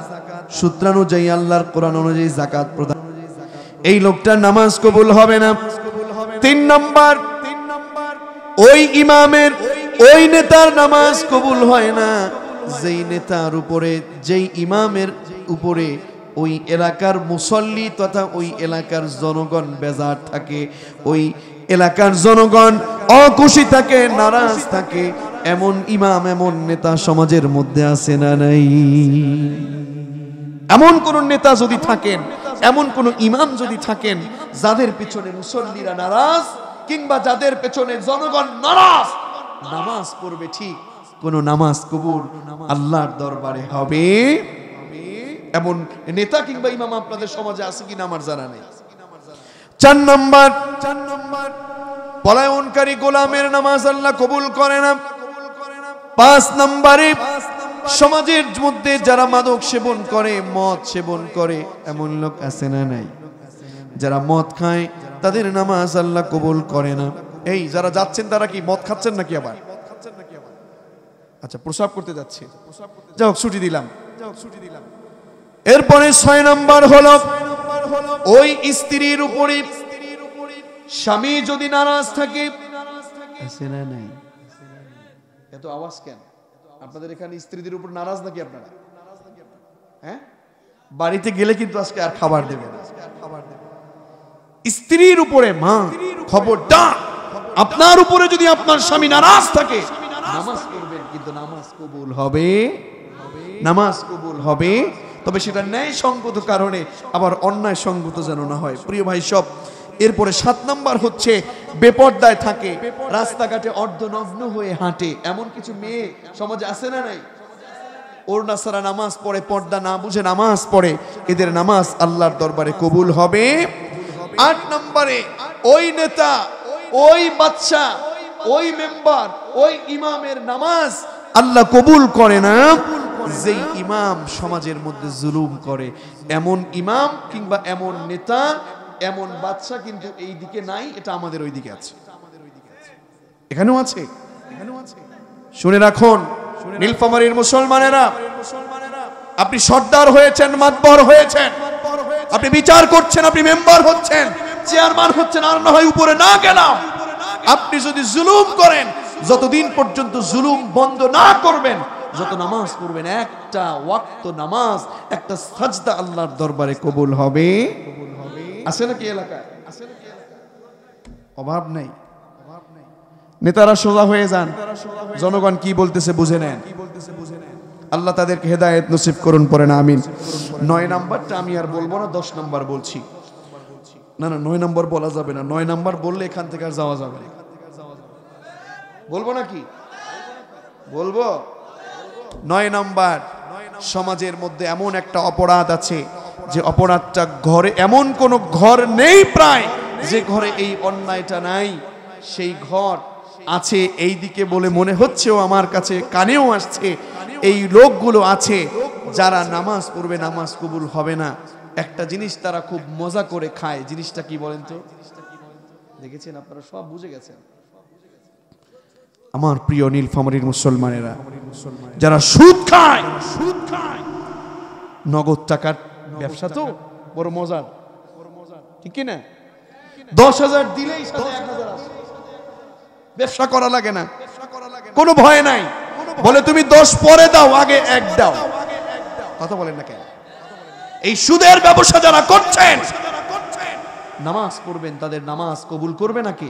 সূত্রানুযায়ী, আল্লাহর কোরআন অনুযায়ী যাকাত প্রদান, এই লোকটার নামাজ কবুল হবে না। 3 নাম্বার, ওই ইমামের ওই নেতার নামাজ কবুল হয় না যেই নেতার উপরে, যেই ইমামের উপরে ওই এলাকার মুসল্লি তথা ওই এলাকার জনগণ বেজার থাকে, ওই এলাকার জনগণ অখুশি থাকে, নারাজ থাকে, এমন ইমাম এমন নেতা সমাজের মধ্যে আছে না নাই? এমন কোন নেতা যদি থাকেন, এমন কোন ইমাম যদি থাকেন যাদের পেছনে মুসল্লিরা নারাজ কিংবা যাদের পেছনে জনগণ নারাজ, নামাজ পড়বে ঠিক, কোন নামাজ কবুল আল্লাহর দরবারে হবে এমন নেতা কিংবা ইমাম আপনাদের সমাজে আছে কিনা আমার জানা নেই। 4 নম্বর, পলায়নকারী গোলামের নামাজ আল্লাহ কবুল করে না। 5 নম্বরে, সমাজের মধ্যে যারা মাদক সেবন করে, মদ সেবন করে, এমন লোক আছে না নাই? যারা মদ খায় তাদের নামাজ আল্লাহ কবুল করে না। এই যারা যাচ্ছেন তারা কি মদ খাচ্ছেন নাকি? আবার আচ্ছা, প্রসাব করতে যাচ্ছে, যাও ছুটি দিলাম। এরপরে 6 নম্বর হলো ওই স্ত্রীর উপরে স্বামী যদি নারাজ থাকে, আছে না নাই? এত আওয়াজ কেন? আপনাদের এখানে স্ত্রীদের উপর নারাজ নাকি আপনারা? হ্যাঁ, বাড়িতে গেলে কিন্তু আজকে আর খাবার দেবে না। স্ত্রীর উপরে মা, খবরদার, আপনার উপরে যদি আপনার স্বামী নারাজ থাকে নামাজ পড়বেন, কিন্তু নামাজ কবুল হবে, নামাজ কবুল হবে, তবে সেটা ন্যায় সঙ্গত কারণে, আবার অন্যায় সঙ্গত যেন না হয়। প্রিয় ভাই সব, এরপরে 7 নম্বর হচ্ছে বেপর্দায় থাকে, রাস্তাঘাটে অর্ধনগ্ন হয়ে হাঁটে, এমন কিছু মেয়ে সমাজে আছে না নাই? ওড়না ছাড়া নামাজ পড়ে, পর্দা না বুঝে নামাজ পড়ে, এদের নামাজ আল্লাহর দরবারে কবুল হবে। 8 নম্বরে ওই নেতা, ওই বাদশা, ওই মেম্বার, ওই ইমামের নামাজ আল্লাহ কবুল করে না যেই ইমাম সমাজের মধ্যে জুলুম করে। এমন ইমাম কিংবা এমন নেতা, এমন বাদশা কিন্তু এই দিকে নাই, এটা আমাদের ওই দিকে আছে, এখানেও আছে, এখানেও আছে। শুনে রাখুন নীলফামারীর মুসলমানেরা, আপনি সর্দার হয়েছেন, মাতবর হয়েছেন, আপনি বিচার করছেন, আপনি মেম্বার হচ্ছেন, চেয়ারম্যান হচ্ছেন, আর না হয় উপরে না গেলাম, আপনি যদি জুলুম করেন, যতদিন পর্যন্ত জুলুম বন্ধ না করবেন, যত নামাজ পড়বেন, একটা ওয়াক্ত নামাজ, একটা সাজদা আল্লাহর দরবারে কবুল হবে। আছে নাকি এলাকায়? অভাব নেই। নেতারা সোজা হয়ে যান, জনগণ কি বলতেছে বুঝে নেন, আল্লাহ তাদেরকে হেদায়েত নসিব করুন, পড়েন আমিন। 9 নাম্বারটা আমি আর বলবো না, 10 নাম্বার বলছি। না না, 9 নাম্বার বলা যাবে না, 9 নাম্বার বললে এখান থেকে আর যাওয়া যাবে না। বলবো নাকি? বলবো। 9 নাম্বার, সমাজের মধ্যে এমন একটা অপরাধ আছে যে অপরাধটা ঘরে, এমন কোন ঘর নেই প্রায় যে ঘরে এই অন্যায়টা নাই। সেই ঘর আছে এই দিকে বলে মনে হচ্ছেও আমার কাছে, কানেও আসছে, এই লোকগুলো আছে যারা নামাজ পড়বে, নামাজ কবুল হবে না। একটা জিনিস তারা খুব মজা করে খায়, জিনিসটা কি বলেন তো? দেখেছেন আপনারা, সব বুঝে গেছেন। আমার প্রিয় নীলফামারীর মুসলমানেরা, যারা সুদ খায়, নগদ টাকার ব্যবসা তো বড় মজার, ঠিক কি না? 10,000 দিলেই সাথে 1,000 আসে, ব্যবসা করা লাগে না, কোনো ভয় নাই। বলে তুমি 10 পরে দাও, আগে 1 দাও। কথা বলেন না কেন? এই সুদের ব্যবসা যারা করছেন, নামাজ পড়বেন, তাদের নামাজ কবুল করবে নাকি?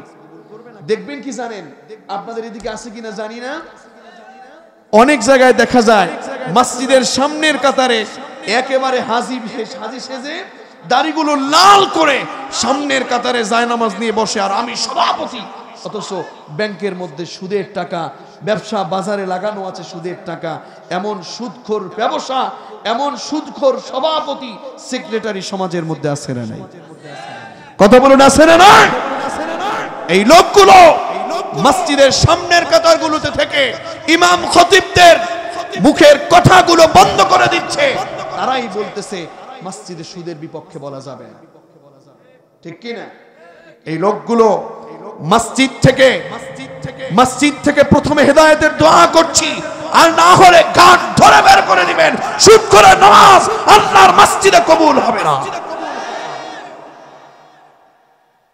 দেখবেন কি জানেন, আপনাদের এদিকে আছে কিনা জানি না, অনেক জায়গায় দেখা যায় মসজিদের সামনের কাতারে একেবারে হাজি সেজে, দাড়িগুলো লাল করে সামনের কাতারে জায়নামাজ নিয়ে বসে, আর আমি সভাপতি, অথচ ব্যাংকের মধ্যে সুদের টাকা, ব্যবসা বাজারে লাগানো আছে সুদের টাকা। এমন সুদখোর ব্যবসা, এমন সুদখোর সভাপতি, সেক্রেটারি সমাজের মধ্যে আছে না নাই? কথা বলুন, আছে না নাই? এই লোকগুলো মসজিদের সামনের কাতারগুলোতে থেকে ইমাম খতিবদের মুখের কথাগুলো বন্ধ করে দিচ্ছে। তারাই বলতেছে মসজিদে সুদের বিপক্ষে বলা যাবে না, ঠিক কি না? এই লোকগুলো মসজিদ থেকে প্রথমে হেদায়েতের দোয়া করছি, আর না হলে গাঁট ধরে বের করে দিবেন। সুদ করে নামাজ আল্লাহর মসজিদে কবুল হবে না।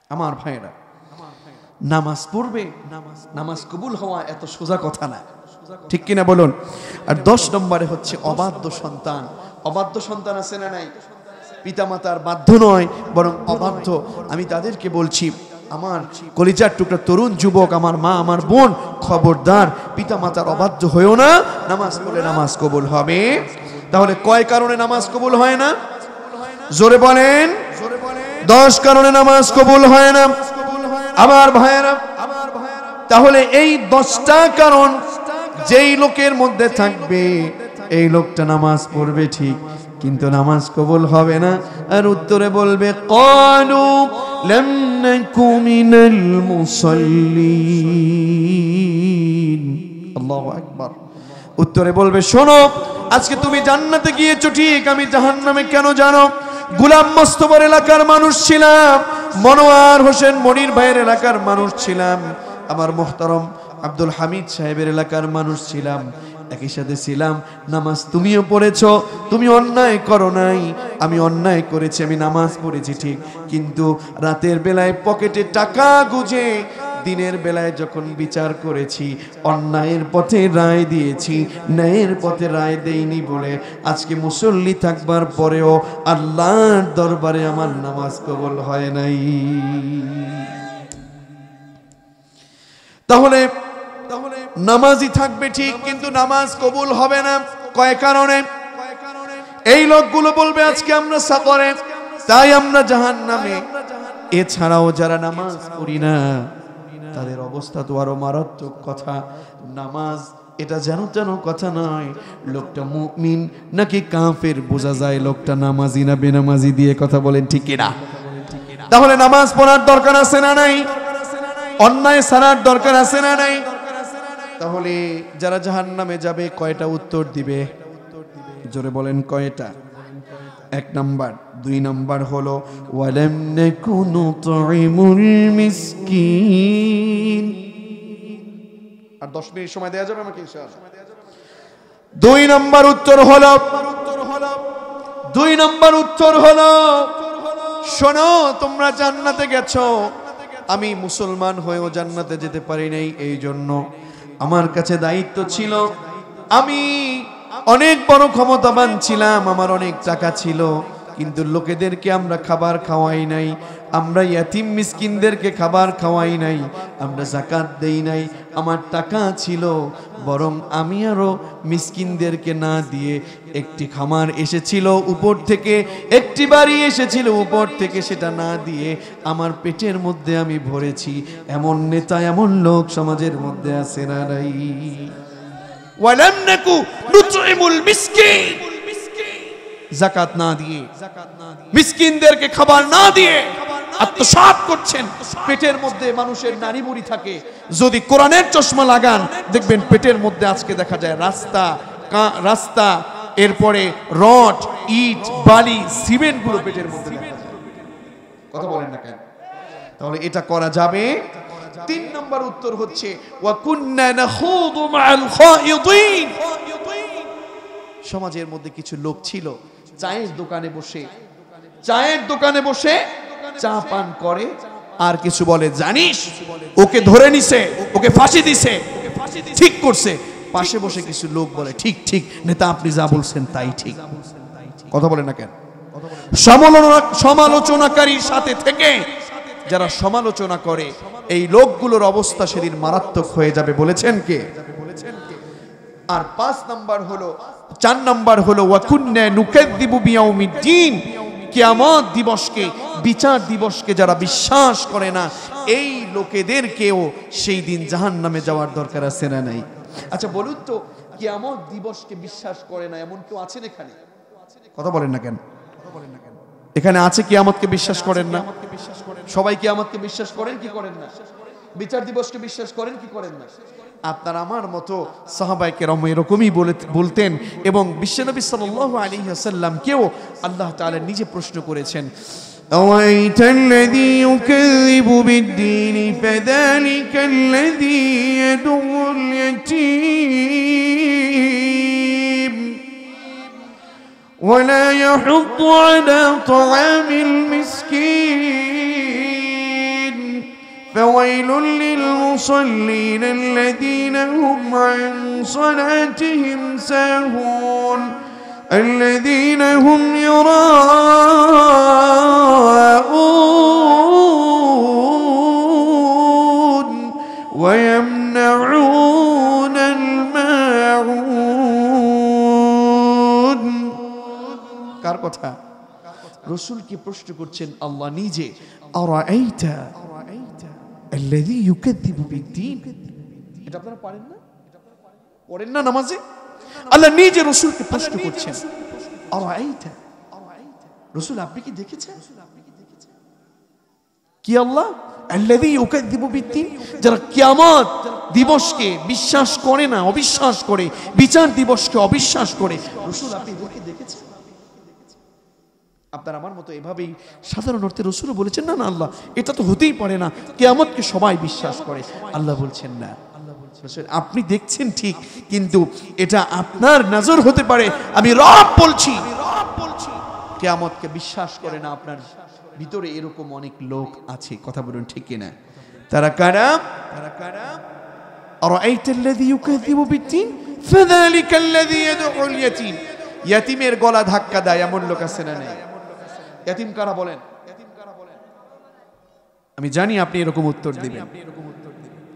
আমার ভাইরা, নামাজ পড়বে, নামাজ কবুল হওয়া এত সোজা কথা না, ঠিক কিনা বলুন। আর 10 নম্বরে হচ্ছে অবাধ্য সন্তান। অবাধ্য সন্তান আছে না নাই? পিতামাতার বাধ্য নয় বরং অবাধ্য। আমি তাদেরকে বলছি, আমার কলিজার টুকরা তরুণ যুবক, আমার মা, আমার বোন, খবরদার পিতামাতার অবাধ্য হয়েও না। নামাজ পড়লে নামাজ কবুল হবে। তাহলে কয় কারণে নামাজ কবুল হয় না? জোরে বলেন। 10 কারণে নামাজ কবুল হয় না আমার ভাইয়েরা। তাহলে এই 10টা কারণ যেই লোকের মধ্যে থাকবে, এই লোকটা নামাজ পড়বে ঠিক, কিন্তু নামাজ কবুল হবে না। আর উত্তরে বলবে ক্বালু লাম নাকু মিনাল মুসাল্লিন। আল্লাহু আকবার। উত্তরে বলবে, শোনো, আজকে তুমি জান্নাতে গিয়েছো ঠিক, আমি জাহান্নামে কেন জানো? গোলাম মোস্তফার এলাকার মানুষ ছিলাম, মনোয়ার হোসেন মনির ভাইয়ের এলাকার মানুষ ছিলাম, আমার মুহতারম আব্দুল হামিদ সাহেবের এলাকার মানুষ ছিলাম, একই সাথে ছিলাম। নামাজ তুমিও পড়েছো, তুমি অন্যায় করো নাই, আমি অন্যায় করেছি, আমি নামাজ পড়েছি ঠিক, কিন্তু রাতের বেলায় পকেটে টাকা গুজে দিনের বেলায় যখন বিচার করেছি, অন্যায়ের পথে রায় দিয়েছি, ন্যায়ের পথে রায় দেইনি বলে আজকে মুসল্লি থাকবার পরেও আল্লাহর দরবারে আমার নামাজ কবুল হয় নাই। তাহলে নামাজই থাকবে ঠিক, কিন্তু নামাজ কবুল হবে না। কয় কারণে? এই লোকগুলো বলবে আজকে আমরা সাকরে, তাই আমরা জাহান্নামে। এছাড়াও যারা নামাজ পড়ি না তাদের অবস্থা তো আরো মারাত্মক। কথা, নামাজ এটা যেন তেন কথা নয়, লোকটা মুমিন নাকি কাফের বোঝা যায় লোকটা নামাজি না বেনামাজি দিয়ে। কথা বলেন ঠিক কিনা? তাহলে নামাজ পড়ার দরকার আছে না নাই? অন্যায় ছাড়ার দরকার আছে না নাই? তাহলে যারা জাহান্নামে যাবে কয়টা উত্তর দিবে? জোরে বলেন কয়টা? 1 নাম্বার। 2 নাম্বার হলো ওয়ালাম নাকুনু তুইমুল মিসকিন। আর 10 মিনিট সময় দেয়া যাবে আমাকে ইনশাআল্লাহ। 2 নাম্বার উত্তর হলো 2 নাম্বার উত্তর হলো, শোনো, তোমরা জান্নাতে গেছো, আমি মুসলমান হয়েও জান্নাতে যেতে পারি নাই। এই জন্য আমার কাছে দায়িত্ব ছিল, আমি অনেক বড় ক্ষমতাবান ছিলাম, আমার অনেক টাকা ছিল, কিন্তু লোকেদেরকে আমরা খাবার খাওয়াই নাই, আমরা ইয়াতিম মিসকিনদেরকে খাবার খাওয়াই নাই, আমরা যাকাত দেই নাই। আমার টাকা ছিল, বরং আমি আরো মিসকিনদেরকে না দিয়ে, একটি খামার এসেছিল উপর থেকে, একটি বাড়ি এসেছিল উপর থেকে, সেটা না দিয়ে আমার পেটের মধ্যে আমি ভরেছি। এমন নেতা, এমন লোক সমাজের মধ্যে আছে না নাই? ওয়ালাম নাকু নুতইমুল মিসকিন, যাকাত না দিয়ে, মিসকিনদেরকে খাবার না দিয়ে আত্মসাৎ করছেন। পেটের মধ্যে মানুষের নারী বুড়ি থাকে, যদি কোরআনের চশমা লাগান দেখবেন পেটের মধ্যে আজকে দেখা যায় রাস্তা, এরপরে রড, ইট, বালি, সিমেন্ট গুলো পেটের মধ্যে দেখা যায়। কথা বলেন না কেন? তাহলে এটা করা যাবে? 3 নম্বর উত্তর হচ্ছে ওয়া কুন্না নাখুদু মাআল খায়িদিন। সমাজের মধ্যে কিছু লোক ছিল চায়ের দোকানে বসে চা পান করে, আর কিছু বলে, জানিস ওকে ধরে নিছে, ওকে ফাঁসি দিছে, ঠিক করছে। পাশে বসে কিছু লোক বলে, ঠিক ঠিক নেতা, আপনি যা বলছেন তাই ঠিক। কথা বলে না কেন? সমালোচনাকারীর সাথে থেকে যারা সমালোচনা করে, এই লোকগুলোর অবস্থা সেদিন মারাত্মক হয়ে যাবে। বলেছেন কে? আর 4 নাম্বার হলো ওয়া কুন্না নুকাযযিবু বিয়াউমিদ্দিন। কিয়ামত দিবসকে, বিচার দিবসকে যারা বিশ্বাস করে না, এই লোকেদেরকেও সেই দিন জাহান্নামে যাওয়ার দরকার আছে না নাই? আচ্ছা বলুন তো, কিয়ামত দিবসকে বিশ্বাস করে না এমন কেউ আছেন এখানে? কথা বলেন না কেন? এখানে আছে কিয়ামতকে বিশ্বাস করেন না? সবাই কিয়ামতকে বিশ্বাস করেন কি করেন না? বিচার দিবসকে বিশ্বাস করেন কি করেন না? আপনার আমার মতো সাহাবায়ে কেরাম এরকমই বলতেন, এবং বিশ্বনবী সাল্লাল্লাহু আলাইহি ওয়াসাল্লাম কেও আল্লাহ তাআলা নিজে প্রশ্ন করেছেন, আওয়াইতাল্লাযী ইউকাযযিবু বিদ্দীন ফাযালিকাল্লাযী ইয়াদুল ইয়াতীম ওয়া লা ইয়াহুদ্দু আলা তাআমিল মিসকিন فويل للمصلين الذين هم عن صلاتهم ساهون الذين هم يراءون ويمنعون الماعون কার কথা রাসূলকে প্রশ্ন করছেন আল্লাহ নিজে আরাআইতা আল্লাযী ইউকাযযিবু বিদ্দীন এটা আপনারা পড়েন না পড়েন না নামাজে আল্লাহ নিজে রাসূলকে প্রশ্ন করছেন আরাআইতা রাসূল আপনি কি দেখেছেন কি আল্লাহ আল্লাযী ইউকাযযিবু বিদ্দীন যারা কিয়ামত দিবসকে বিশ্বাস করে না অবিশ্বাস করে বিচার দিবসকে অবিশ্বাস করে রাসূল আপনি দেখেছেন আপনার আমার মতো এভাবেই সাধারণ অর্থে রাসূল বলেছেন না না আল্লাহ এটা তো হতেই পারে না কিয়ামতকে সবাই বিশ্বাস করে আল্লাহ বলছেন না আপনি দেখছেন ঠিক কিন্তু এটা আপনার নজর হতে পারে আমি রব বলছি কিয়ামতকে বিশ্বাস করে না আপনার ভিতরে এরকম অনেক লোক আছে কথা বলুন ঠিক কিনা তারা কারা আরাআইতা আল্লাযী ইউকাযযিবু বিদ্দীন ফাযালিকা আল্লাযী ইয়াদউল ইয়াতীম ইয়াতীমের গলা ধাক্কা দেয় এমন লোক আছে না নেই ইয়াতীম কারা বলেন আমি জানি আপনি এরকম উত্তর দিবেন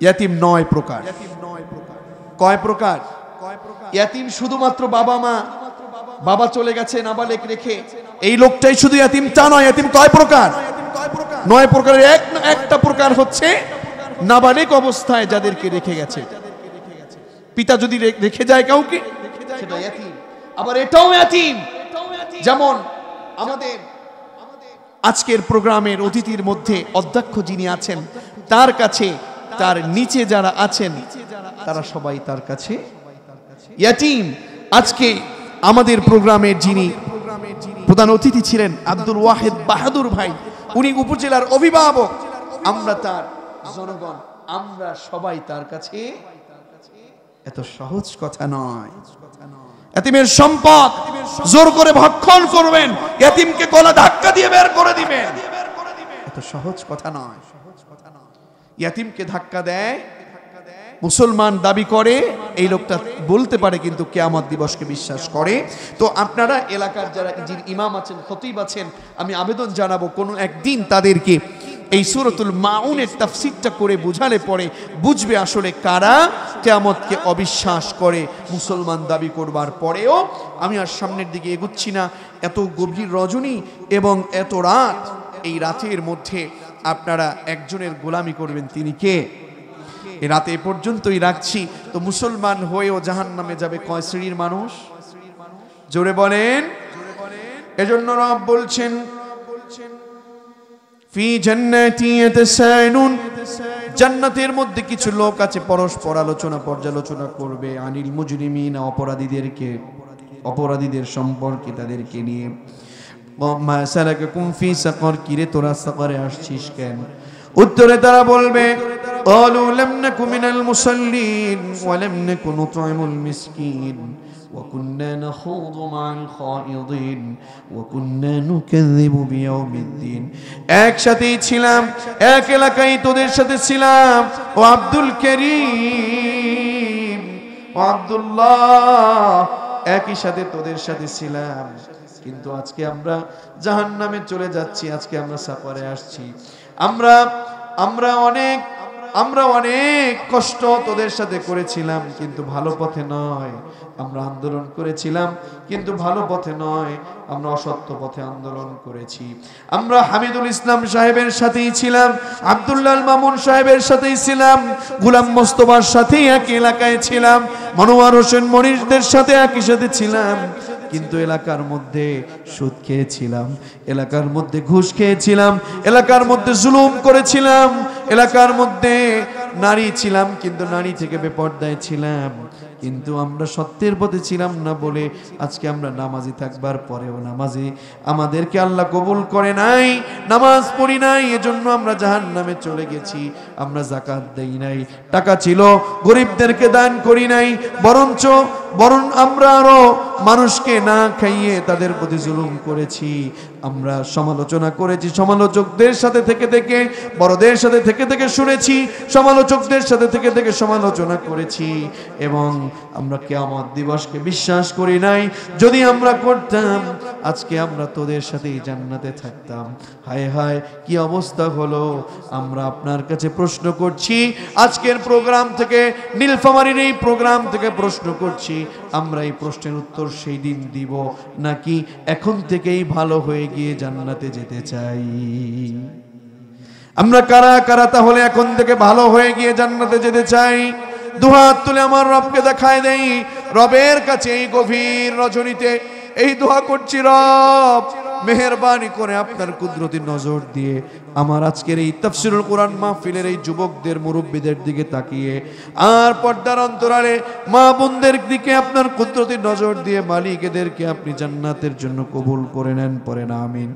ইয়াতীম 9 প্রকার কয় প্রকার ইয়াতীম শুধুমাত্র বাবা মা বাবা চলে গেছে নাবালেক রেখে এই লোকটাই শুধু ইয়াতীম তা নয় ইয়াতীম কয় প্রকার 9 প্রকারের একটা প্রকার হচ্ছে নাবালেক অবস্থায় যাদেরকে রেখে গেছে পিতা যদি রেখে যায় কাউকে সেটা ইয়াতীম আবার এটাও ইয়াতীম যেমন আমাদের আজকের প্রোগ্রামের অতিথির মধ্যে অধ্যক্ষ যিনি আছেন তার কাছে তার নিচে যারা আছেন তারা সবাই তার কাছে ইয়াতীম আজকে আমাদের প্রোগ্রামের যিনি প্রধান অতিথি ছিলেন আব্দুল ওয়াহিদ বাহাদুর ভাই উনি উপজেলার অভিভাবক আমরা তার জনগণ আমরা সবাই তার কাছে এত সহজ কথা নয় ইয়াতীমের সম্পদ জোর করে ভক্ষণ করবেন ইয়াতীমকে গলা ধাক্কা দিয়ে বের করে দিবেন এত সহজ কথা নয় ইয়াতীমকে ধাক্কা দেয় মুসলমান দাবি করে এই লোকটা বলতে পারে কিন্তু কিয়ামত দিবসকে বিশ্বাস করে তো আপনারা এলাকার যারা যিনি ইমাম আছেন খতিব আছেন আমি আবেদন জানাবো কোনো একদিন তাদেরকে এই সূরাতুল মাউনের তাফসীরটা করে বুঝালে পরে বুঝবে আসলে কারা কিয়ামতকে অবিশ্বাস করে মুসলমান দাবি করবার পরেও আমি আর সামনের দিকে এগুচ্ছি না এত গভীর রজনী এবং এত রাত এই রাতের মধ্যে আপনারা একজনের গোলামি করবেন তিনি কে এই রাতে এ পর্যন্তই রাখছি তো মুসলমান হয়েও জাহান্নামে যাবে কয় শ্রেণীর মানুষ জোরে বলেন এজন্য রব বলছেন ফি জান্নাতি ইয়াতাসায়ুন জান্নাতের মধ্যে কিছু লোক আছে পরস্পর পর্যালোচনা করবে আনিল মুজরিমিনা অপরাধীদের সম্পর্কে তাদেরকে নিয়ে মা সালাকাকুম ফি সাকার কিরে তোরা সাকারে আসছিস কেন উত্তরে তারা বলবে ক্বালু লাম নাকু মিনাল মুসাল্লিন ওয়া লাম নাকু নুত'ইমুল মিসকিন ওয়া কুননা নাখুযু মা'আল খায়িদিন ওয়া কুননা নুকাযযিবু বিয়াউমিদ্দিন একসাথেই ছিলাম এক এলাকায় তোদের সাথে ছিলাম ও আব্দুল করিম ও আব্দুল্লাহ একই সাথে তোদের সাথে ছিলাম কিন্তু আজকে আমরা জাহান্নামে চলে যাচ্ছি আজকে আমরা সাফারে আসছি আমরা অনেক কষ্ট তোদের সাথে করেছিলাম কিন্তু ভালো পথে নয় আমরা আন্দোলন করেছিলাম কিন্তু ভালো পথে নয় আমরা অসত্য পথে আন্দোলন করেছি আমরা হামিদুল ইসলাম সাহেবের সাথেই ছিলাম আব্দুল্লাহ মামুন সাহেবের সাথেই ছিলাম গোলাম মোস্তফার সাথেই এক এলাকায় ছিলাম মনোয়ার হোসেন মনিরদের সাথে একই সাথে ছিলাম কিন্তু এলাকার মধ্যে সুদ খেয়েছিলাম এলাকার মধ্যে ঘুষ খেয়েছিলাম এলাকার মধ্যে জুলুম করেছিলাম এলাকার মধ্যে নারী ছিলাম কিন্তু নারী থেকে বেপরদায় ছিলাম কিন্তু আমরা সত্যের পথে ছিলাম না বলে আজকে আমরা নামাজি থাকবার পরেও নামাজি আমাদেরকে আল্লাহ কবুল করে নাই নামাজ পড়ি নাই এজন্য আমরা জাহান্নামে চলে গেছি আমরা যাকাত দেই নাই টাকা ছিল গরিবদেরকে দান করি নাই বরঞ্চ বরং আমরা আরো মানুষকে না খাইয়ে তাদের প্রতি জুলুম করেছি, আমরা সমালোচনা করেছি, সমালোচকদের সাথে থেকে থেকে, বড়দের সাথে থেকে থেকে শুনেছি, সমালোচকদের সাথে থেকে থেকে সমালোচনা করেছি, এবং আমরা কিয়ামত দিবসকে বিশ্বাস করি নাই। যদি আমরা করতাম আজকে আমরা তোদের সাথেই জান্নাতে থাকতাম। হায় হায় কি অবস্থা হলো। আমরা আপনার কাছে প্রশ্ন করছি, আজকের প্রোগ্রাম থেকে, নীলফামারীর এই প্রোগ্রাম থেকে প্রশ্ন করছি, আমরা এই প্রশ্নের উত্তর সেই দিন দিব নাকি এখন থেকেই ভালো হয়ে গিয়ে জান্নাতে যেতে চাই? আমরা কারা কারা তাহলে এখন থেকে ভালো হয়ে গিয়ে জান্নাতে যেতে চাই? দুহাত তুলে আমার রবকে দেখায় দেই। রবের কাছে এই গভীর রজনীতে এই দোয়া করছি, রব মেহেরবানি করে আপনার কুদরতি নজর দিয়ে আমার আজকের এই তাফসীরুল কোরআন মাহফিলের এই যুবকদের, মুরব্বীদের দিকে তাকিয়ে, আর পর্দার অন্তরালে মা বোনদের দিকে আপনার কুদরতি নজর দিয়ে মালিক এদেরকে আপনি জান্নাতের জন্য কবুল করে নেন। পড়েন আমিন।